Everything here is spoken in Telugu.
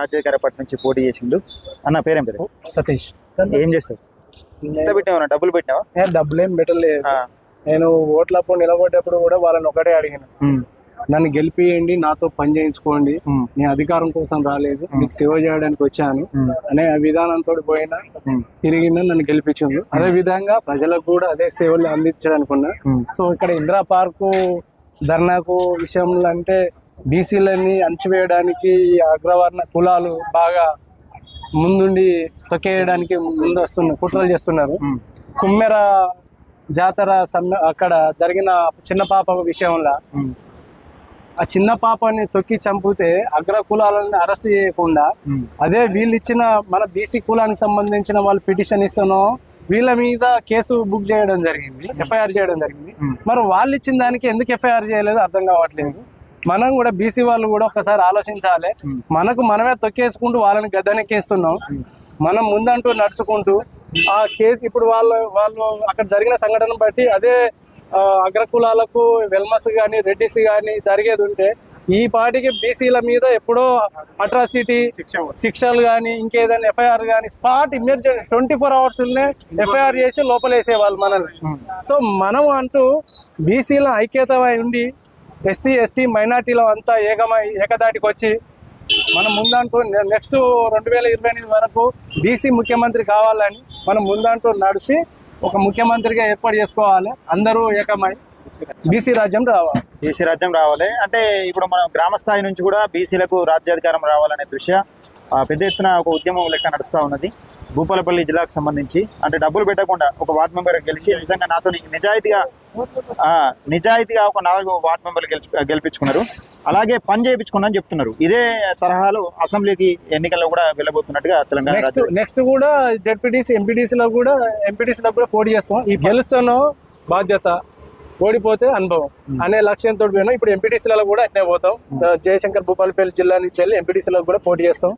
రాజ్యాధికారి పట్ల నుంచి పోటీ చేసిండు. అన్న పేరేం పేరు? సతీష్. ఏం చేస్తావు? ఎంత పెట్టావు? డబ్బులు పెట్టినావా? డబ్బులు ఏం పెట్టలేదు. నేను ఓట్లప్పుడు నిలబడ్డప్పుడు కూడా వాళ్ళని ఒకటే అడిగిన, నన్ను గెలిపియండి, నాతో పని చేయించుకోండి, నేను అధికారం కోసం రాలేదు, మీకు సేవ చేయడానికి వచ్చాను అనే విధానంతో పోయినా తిరిగిన నన్ను గెలిపించిండు. అదే విధంగా ప్రజలకు కూడా అదే సేవలు అందించడానికి ఉన్నా. సో ఇక్కడ ఇందిరా పార్కు ధర్నాకు విషయంలో అంటే బీసీలని అణచివేయడానికి అగ్రవర్ణ కులాలు బాగా ముందుండి తొక్కేయడానికి ముందు కుట్రలు చేస్తున్నారు. కుమ్మెర జాతర అక్కడ జరిగిన చిన్న పాప విషయంలో ఆ చిన్న పాపని తొక్కి చంపితే అగ్ర కులాలని అరెస్ట్ చేయకుండా అదే వీళ్ళు ఇచ్చిన మన బీసీ కులానికి సంబంధించిన వాళ్ళు పిటిషన్ ఇస్తానో వీళ్ళ మీద కేసు బుక్ చేయడం జరిగింది, ఎఫ్ఐఆర్ చేయడం జరిగింది. మరి వాళ్ళు ఇచ్చిన దానికి ఎందుకు ఎఫ్ఐఆర్ చేయలేదు అర్థం కావట్లేదు. మనం కూడా బీసీ వాళ్ళు కూడా ఒకసారి ఆలోచించాలి. మనకు మనమే తొక్కేసుకుంటూ వాళ్ళని గద్దెనెక్కిస్తున్నాం. మనం ముందంటూ నడుచుకుంటూ ఆ కేసు ఇప్పుడు వాళ్ళు అక్కడ జరిగిన సంఘటన బట్టి అదే అగ్రకులాలకు వెల్మస్ కానీ రెడ్డిస్ కానీ జరిగేది ఉంటే ఈ పాటికి బీసీల మీద ఎప్పుడో అట్రాసిటీ శిక్షలు కానీ ఇంకేదైనా ఎఫ్ఐఆర్ కానీ స్పాట్ ఇమ్మీడియట్ 24 hours ఎఫ్ఐఆర్ చేసి లోపలేసేవాళ్ళు మనల్ని. సో మనం అంటూ బీసీల ఐక్యత ఉండి ఎస్సీ ఎస్టీ మైనార్టీలో అంతా ఏకదాటికి వచ్చి మనం ముందంటూ నెక్స్ట్ 2028 వరకు బీసీ ముఖ్యమంత్రి కావాలని మనం ముందంటూ నడిచి ఒక ముఖ్యమంత్రిగా ఏర్పాటు చేసుకోవాలి. అందరూ ఏకమై బీసీ రాజ్యం రావాలి. బీసీ రాజ్యం రావాలి అంటే ఇప్పుడు మనం గ్రామ స్థాయి నుంచి కూడా బీసీలకు రాజ్యాధికారం రావాలనే దృష్ట్యా పెద్ద ఎత్తున ఒక ఉద్యమం లెక్క నడుస్తూ ఉన్నది. భూపాలపల్లి జిల్లాకు సంబంధించి అంటే డబ్బులు పెట్టకుండా ఒక వార్డు మెంబర్ గెలిచి నిజంగా నాతో నిజాయితీగా ఒక 4 వార్డు మెంబర్లు గెలిపించుకున్నారు. అలాగే పని చేయించుకున్నారని చెప్తున్నారు. ఇదే తరహాలో అసెంబ్లీకి ఎన్నికల్లో కూడా వెళ్ళబోతున్నట్టుగా తెలంగాణ నెక్స్ట్ కూడా జెడ్పీటీసీ ఎంపీటీసీలో కూడా పోటీ చేస్తాం. ఈ గెలుస్తానో బాధ్యత, ఓడిపోతే అనుభవం అనే లక్ష్యంతో పోయినా ఇప్పుడు ఎంపీటీసీలలో కూడా అట్నే పోతాం. జయశంకర్ భూపాలపల్లి జిల్లా నుంచి వెళ్ళి ఎంపీటీసీలో కూడా పోటీ చేస్తాం.